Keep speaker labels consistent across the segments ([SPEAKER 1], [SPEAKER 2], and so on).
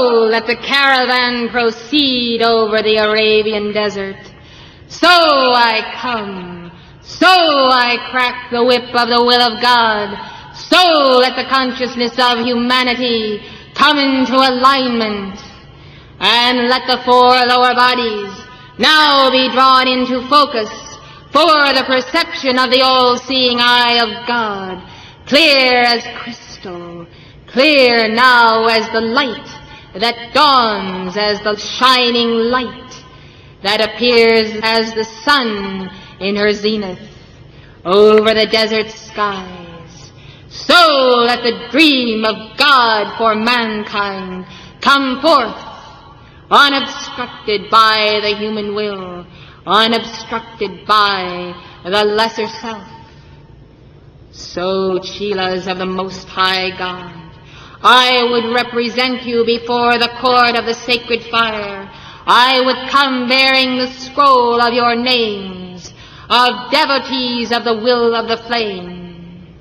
[SPEAKER 1] So let the caravan proceed over the Arabian desert. So I come. So I crack the whip of the will of God. So let the consciousness of humanity come into alignment. And let the four lower bodies now be drawn into focus for the perception of the all-seeing eye of God, clear as crystal, clear now as the light that dawns, as the shining light that appears as the sun in her zenith over the desert skies. So let the dream of God for mankind come forth, unobstructed by the human will, unobstructed by the lesser self. So, Chelas of the Most High God, I would represent you before the court of the sacred fire. I would come bearing the scroll of your names, of devotees of the will of the flame.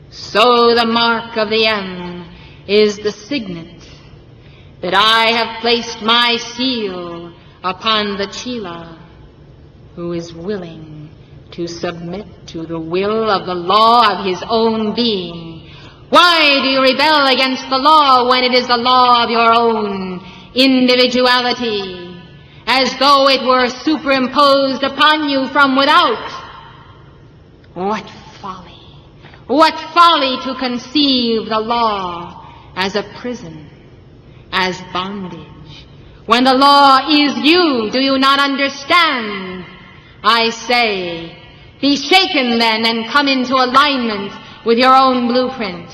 [SPEAKER 1] So the mark of the M is the signet that I have placed my seal upon the Chela who is willing to submit to the will of the law of his own being. Why do you rebel against the law when it is the law of your own individuality, as though it were superimposed upon you from without? What folly! What folly to conceive the law as a prison, as bondage. When the law is you, do you not understand? I say, be shaken then and come into alignment with your own blueprint.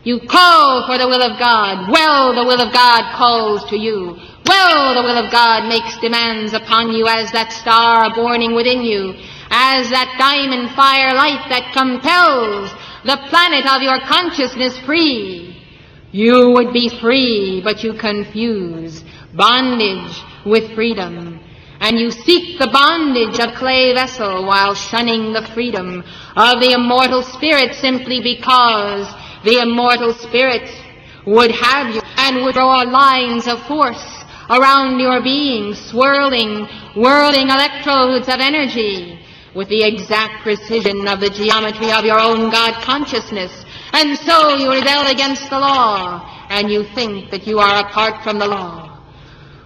[SPEAKER 1] You call for the will of God. Well, the will of God calls to you. Well, the will of God makes demands upon you as that star burning within you, as that diamond fire light that compels the planet of your consciousness free. You would be free, but you confuse bondage with freedom. And you seek the bondage of clay vessel while shunning the freedom of the immortal spirit simply because the immortal spirit would have you and would draw lines of force around your being, whirling electrodes of energy with the exact precision of the geometry of your own God consciousness. And so you rebel against the law, and you think that you are apart from the law.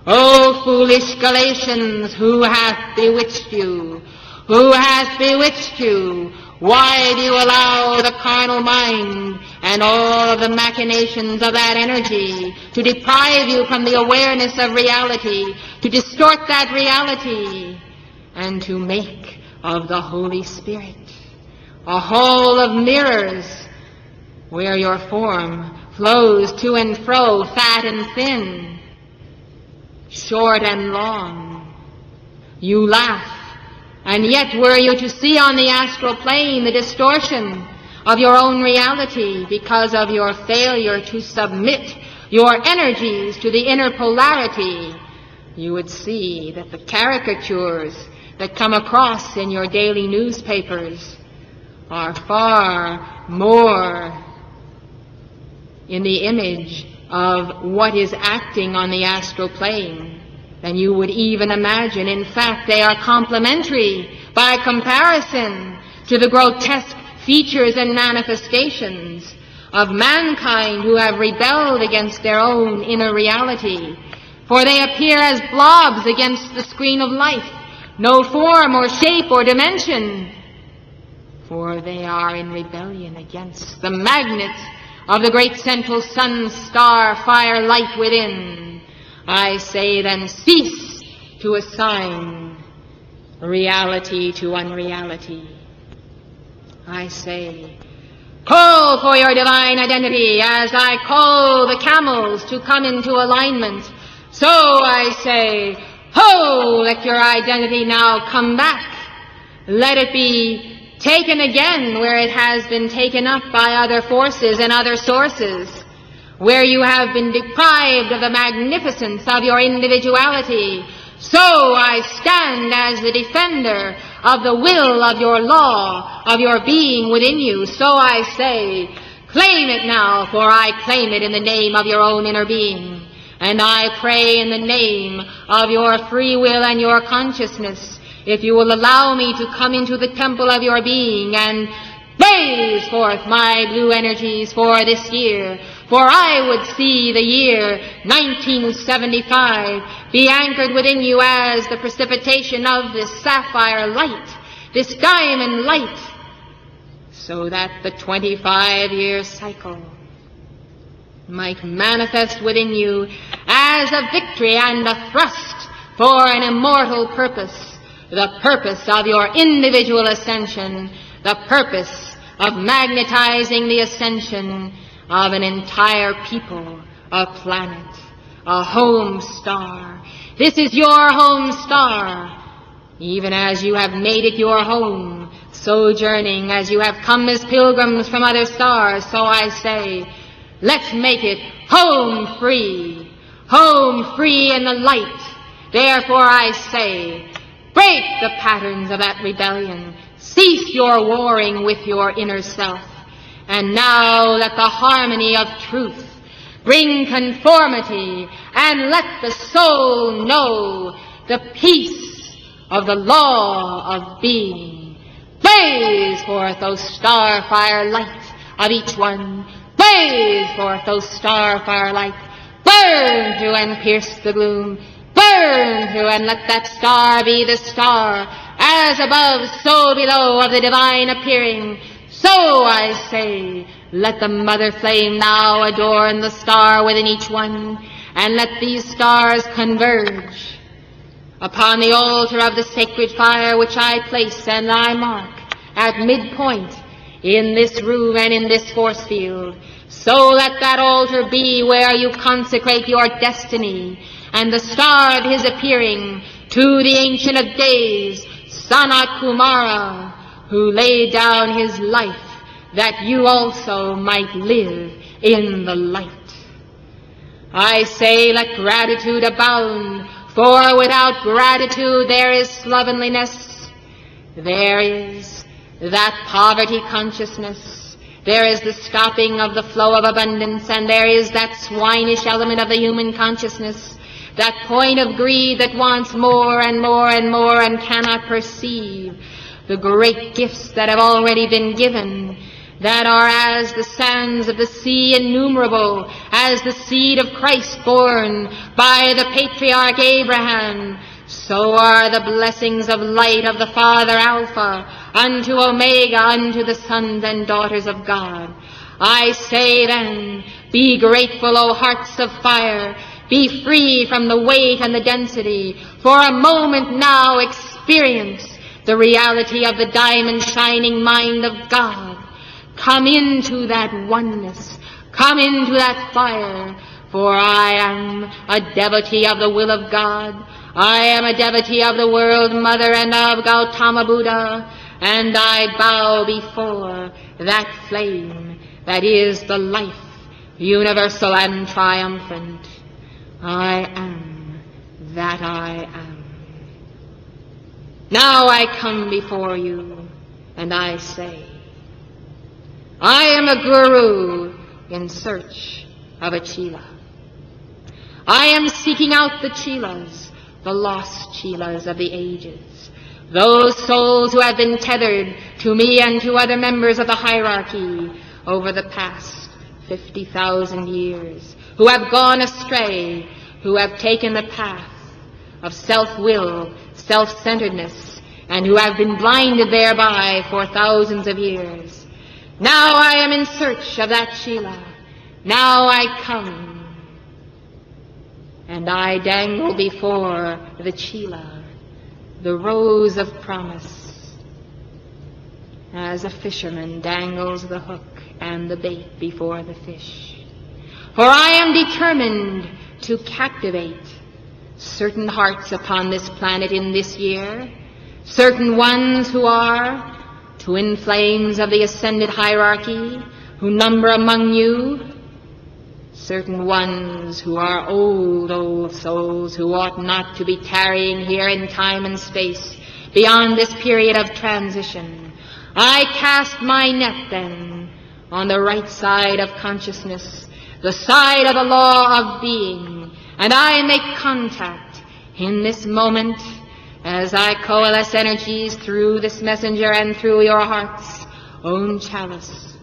[SPEAKER 1] O foolish Galatians, who hath bewitched you? Who hath bewitched you? Why do you allow the carnal mind and all of the machinations of that energy to deprive you from the awareness of reality, to distort that reality, and to make of the Holy Spirit a hall of mirrors where your form flows to and fro, fat and thin, short and long? You laugh, and yet were you to see on the astral plane the distortion of your own reality because of your failure to submit your energies to the inner polarity, you would see that the caricatures that come across in your daily newspapers are far more in the image of what is acting on the astral plane than you would even imagine. In fact, they are complementary by comparison to the grotesque features and manifestations of mankind who have rebelled against their own inner reality. For they appear as blobs against the screen of life, no form or shape or dimension. For they are in rebellion against the magnet of the great central sun star fire light within. I say then, cease to assign reality to unreality. I say, call for your divine identity as I call the camels to come into alignment. So I say, ho, let your identity now come back. Let it be taken again where it has been taken up by other forces and other sources, where you have been deprived of the magnificence of your individuality. So I stand as the defender of the will of your law, of your being within you. So I say, claim it now, for I claim it in the name of your own inner being. And I pray in the name of your free will and your consciousness, if you will allow me to come into the temple of your being and blaze forth my blue energies for this year, for I would see the year 1975 be anchored within you as the precipitation of this sapphire light, this diamond light, so that the 25-year cycle might manifest within you as a victory and a thrust for an immortal purpose, the purpose of your individual ascension, the purpose of magnetizing the ascension of an entire people, a planet, a home star. This is your home star. Even as you have made it your home, sojourning as you have come as pilgrims from other stars, so I say, let's make it home free in the light. Therefore I say, break the patterns of that rebellion. Cease your warring with your inner self. And now let the harmony of truth bring conformity, and let the soul know the peace of the law of being. Blaze forth, O starfire light of each one. Blaze forth, O starfire light. Burn through and pierce the gloom. Burn through and let that star be the star, as above, so below, of the divine appearing. So I say, let the mother flame now adorn the star within each one, and let these stars converge upon the altar of the sacred fire which I place and I mark at midpoint in this room and in this force field. So let that altar be where you consecrate your destiny, and the star of his appearing to the Ancient of Days, Sanat Kumara, who laid down his life that you also might live in the light. I say, let gratitude abound, for without gratitude there is slovenliness, there is that poverty consciousness, there is the stopping of the flow of abundance, and there is that swinish element of the human consciousness, that point of greed that wants more and more and more and cannot perceive the great gifts that have already been given, that are as the sands of the sea innumerable, as the seed of Christ born by the patriarch Abraham, so are the blessings of light of the Father Alpha unto Omega, unto the sons and daughters of God. I say then, be grateful, O hearts of fire, be free from the weight and the density, for a moment now experience the reality of the diamond shining mind of God. Come into that oneness, come into that fire, for I am a devotee of the will of God. I am a devotee of the World Mother and of Gautama Buddha, and I bow before that flame that is the life, universal and triumphant. I am that I am. Now I come before you, and I say, I am a guru in search of a chela. I am seeking out the chelas, the lost chelas of the ages, those souls who have been tethered to me and to other members of the hierarchy over the past 50,000 years, who have gone astray, who have taken the path of self-will, self-centeredness, and who have been blinded thereby for thousands of years. Now I am in search of that chela. Now I come, and I dangle before the chela the rose of promise, as a fisherman dangles the hook and the bait before the fish. For I am determined to captivate certain hearts upon this planet in this year, certain ones who are twin flames of the ascended hierarchy, who number among you, certain ones who are old souls who ought not to be tarrying here in time and space beyond this period of transition. I cast my net then on the right side of consciousness, the side of the law of being, and I make contact in this moment as I coalesce energies through this messenger and through your heart's own chalice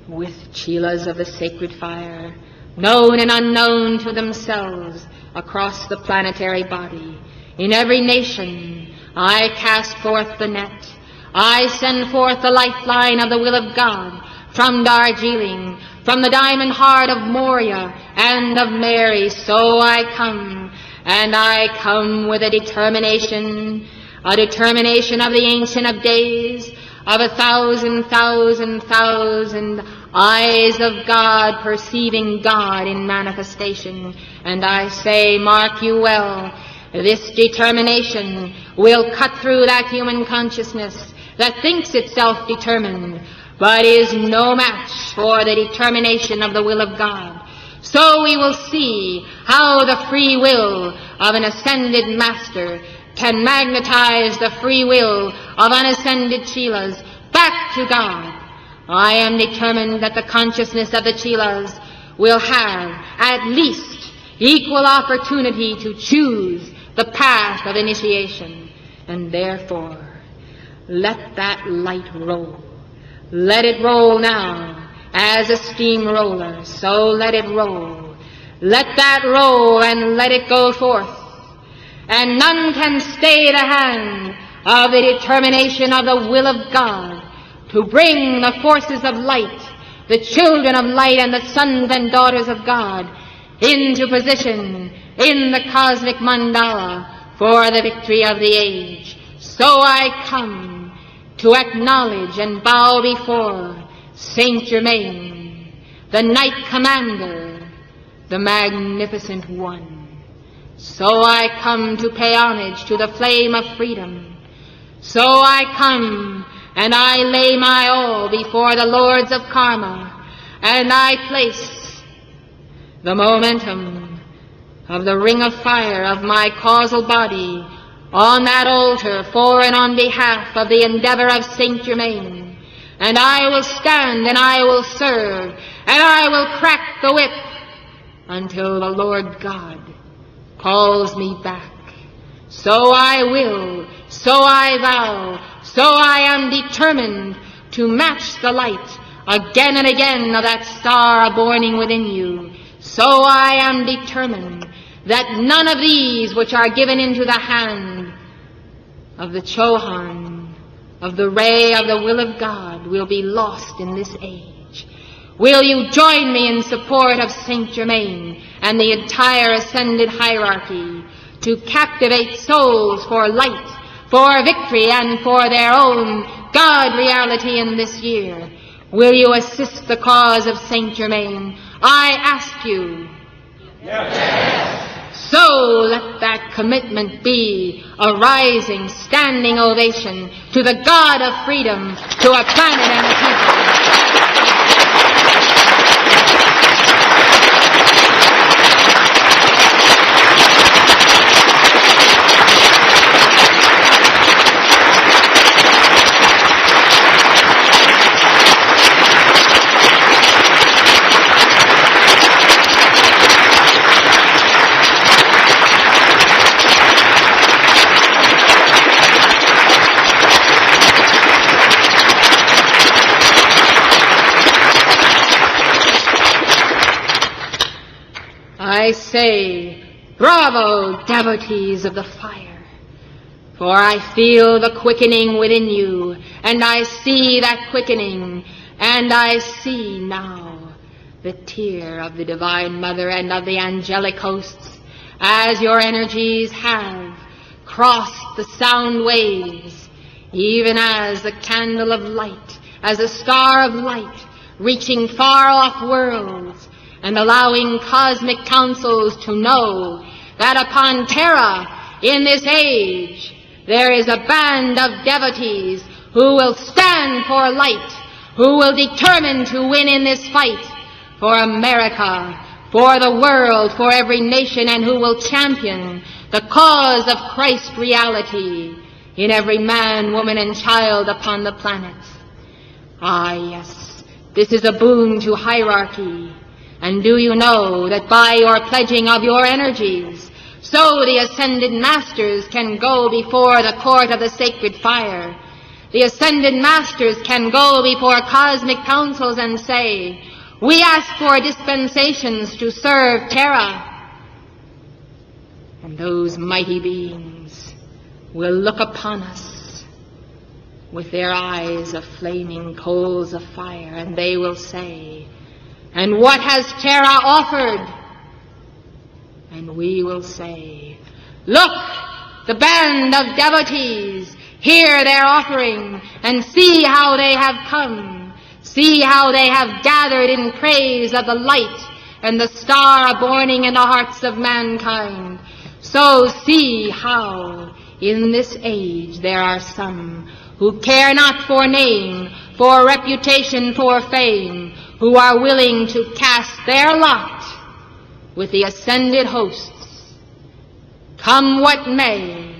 [SPEAKER 1] with chelas of the sacred fire, known and unknown to themselves across the planetary body. In every nation I cast forth the net. I send forth the lifeline of the will of God from Darjeeling, from the diamond heart of Moria and of Mary. So I come, and I come with a determination of the Ancient of Days, of 1,000,000,000 eyes of God perceiving God in manifestation. And I say, mark you well, this determination will cut through that human consciousness that thinks itself determined, but is no match for the determination of the will of God. So we will see how the free will of an ascended master can magnetize the free will of unascended chelas back to God. I am determined that the consciousness of the chelas will have at least equal opportunity to choose the path of initiation. And therefore, let that light roll. Let it roll now as a steamroller, so let it roll. Let that roll and let it go forth. And none can stay the hand of the determination of the will of God to bring the forces of light, the children of light and the sons and daughters of God, into position in the cosmic mandala for the victory of the age. So I come to acknowledge and bow before Saint-Germain, the Knight Commander, the Magnificent One. So I come to pay homage to the flame of freedom. So I come and I lay my all before the Lords of Karma, and I place the momentum of the ring of fire of my causal body on that altar for and on behalf of the endeavor of Saint-Germain. And I will stand and I will serve and I will crack the whip until the Lord God calls me back. So I will, so I vow, so I am determined to match the light again and again of that star burning within you. So I am determined that none of these which are given into the hand of the Chohan, of the ray of the will of God, will be lost in this age. Will you join me in support of Saint-Germain and the entire ascended hierarchy to captivate souls for light, for victory, and for their own God reality in this year? Will you assist the cause of Saint-Germain? I ask you. Yes. So let that commitment be a rising, standing ovation to the God of freedom, to a planet and a people. I say, bravo, devotees of the fire, for I feel the quickening within you, and I see that quickening, and I see now the tear of the Divine Mother and of the angelic hosts, as your energies have crossed the sound waves, even as a candle of light, as a star of light, reaching far-off worlds, and allowing cosmic councils to know that upon Terra, in this age, there is a band of devotees who will stand for light, who will determine to win in this fight for America, for the world, for every nation, and who will champion the cause of Christ reality in every man, woman, and child upon the planet. Ah, yes. This is a boon to hierarchy. And do you know that by your pledging of your energies, so the ascended masters can go before the court of the sacred fire. The ascended masters can go before cosmic councils and say, we ask for dispensations to serve Terra. And those mighty beings will look upon us with their eyes of flaming coals of fire, and they will say, and what has Terra offered? And we will say, look, the band of devotees, hear their offering, and see how they have come. See how they have gathered in praise of the light and the star burning in the hearts of mankind. So see how in this age there are some who care not for name, for reputation, for fame, who are willing to cast their lot with the ascended hosts, come what may,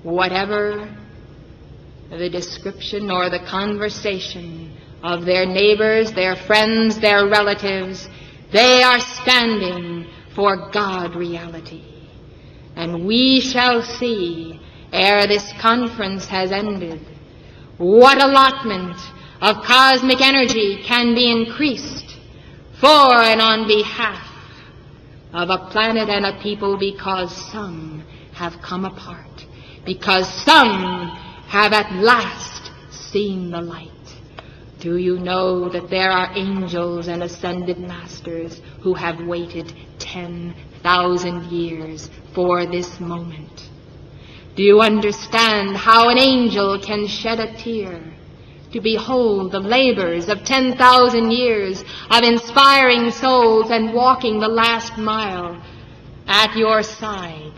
[SPEAKER 1] whatever the description or the conversation of their neighbors, their friends, their relatives, they are standing for God reality. And we shall see, ere this conference has ended, what allotment of cosmic energy can be increased for and on behalf of a planet and a people, because some have come apart, because some have at last seen the light. Do you know that there are angels and ascended masters who have waited 10,000 years for this moment? Do you understand how an angel can shed a tear to behold the labors of 10,000 years of inspiring souls and walking the last mile at your side,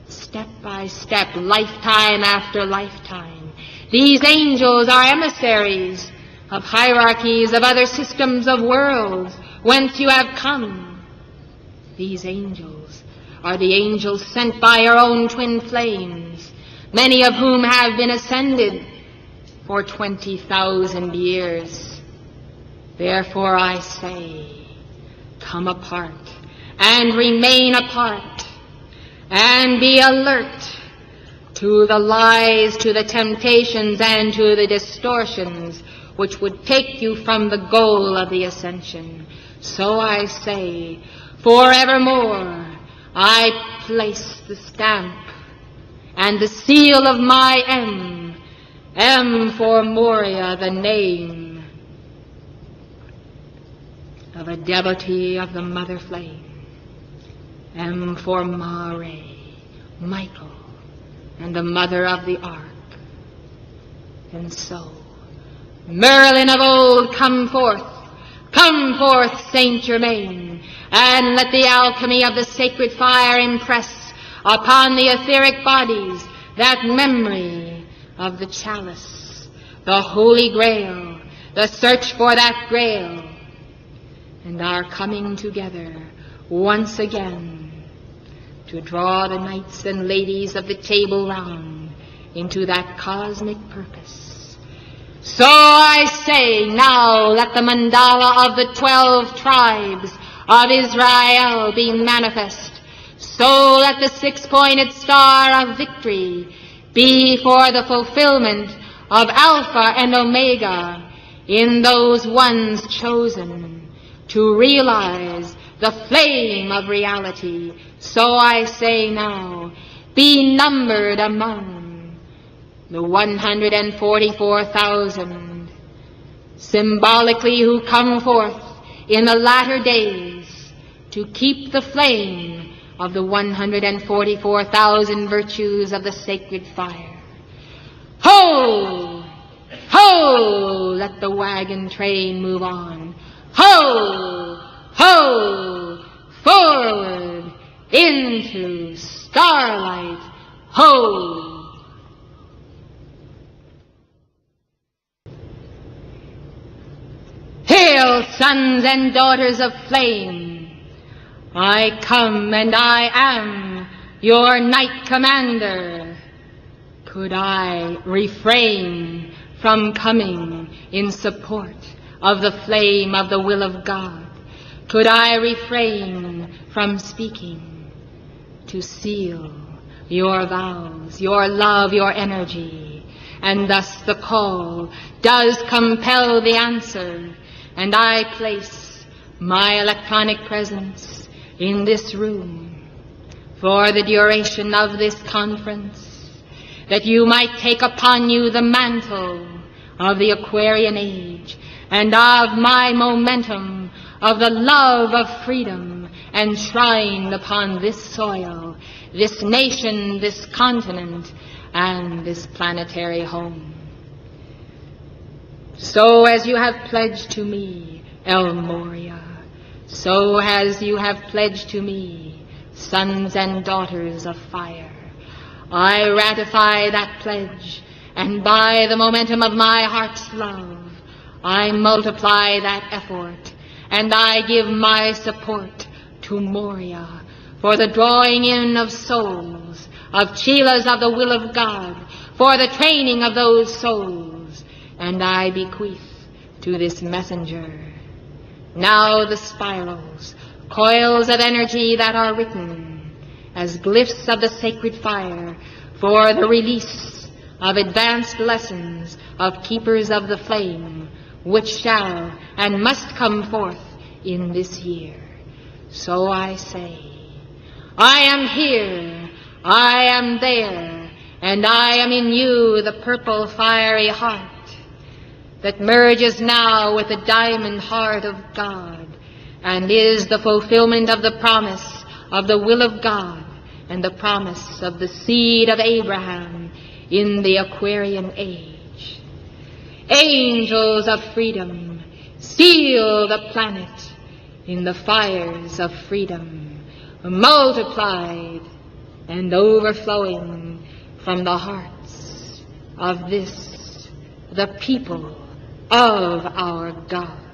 [SPEAKER 1] step by step, lifetime after lifetime? These angels are emissaries of hierarchies, of other systems of worlds whence you have come. These angels are the angels sent by your own twin flames, many of whom have been ascended for 20,000 years. Therefore I say, come apart and remain apart and be alert to the lies, to the temptations, and to the distortions which would take you from the goal of the ascension. So I say, forevermore I place the stamp and the seal of my M for Moria, the name of a devotee of the Mother Flame. M for Mare, Michael, and the Mother of the Ark. And so, Merlin of old, come forth, Saint-Germain, and let the alchemy of the sacred fire impress upon the etheric bodies that memory of the chalice, the Holy Grail, the search for that Grail, and our coming together once again to draw the knights and ladies of the Table Round into that cosmic purpose. So I say, now let the mandala of the 12 tribes of Israel be manifest. So let the six-pointed star of victory be for the fulfillment of Alpha and Omega in those ones chosen to realize the flame of reality. So I say now, be numbered among the 144,000, symbolically who come forth in the latter days to keep the flame of the 144,000 virtues of the sacred fire. Ho! Ho! Let the wagon train move on. Ho! Ho! Forward into starlight. Ho! Hail, sons and daughters of flame! I come and I am your knight commander. Could I refrain from coming in support of the flame of the will of God, could I refrain from speaking to seal your vows, your love, your energy, and thus the call does compel the answer, and I place my electronic presence in this room for the duration of this conference, that you might take upon you the mantle of the Aquarian age and of my momentum of the love of freedom enshrined upon this soil, this nation, this continent, and this planetary home. So as you have pledged to me, El Moria, so as you have pledged to me, sons and daughters of fire, I ratify that pledge, and by the momentum of my heart's love, I multiply that effort, and I give my support to Moria for the drawing in of souls, of chelas of the will of God, for the training of those souls, and I bequeath to this messenger now the spirals, coils of energy that are written as glyphs of the sacred fire for the release of advanced lessons of keepers of the flame, which shall and must come forth in this year. So I say, I am here, I am there, and I am in you, the purple fiery heart that merges now with the diamond heart of God and is the fulfillment of the promise of the will of God and the promise of the seed of Abraham in the Aquarian age. Angels of freedom, seal the planet in the fires of freedom, multiplied and overflowing from the hearts of this, the people of our God.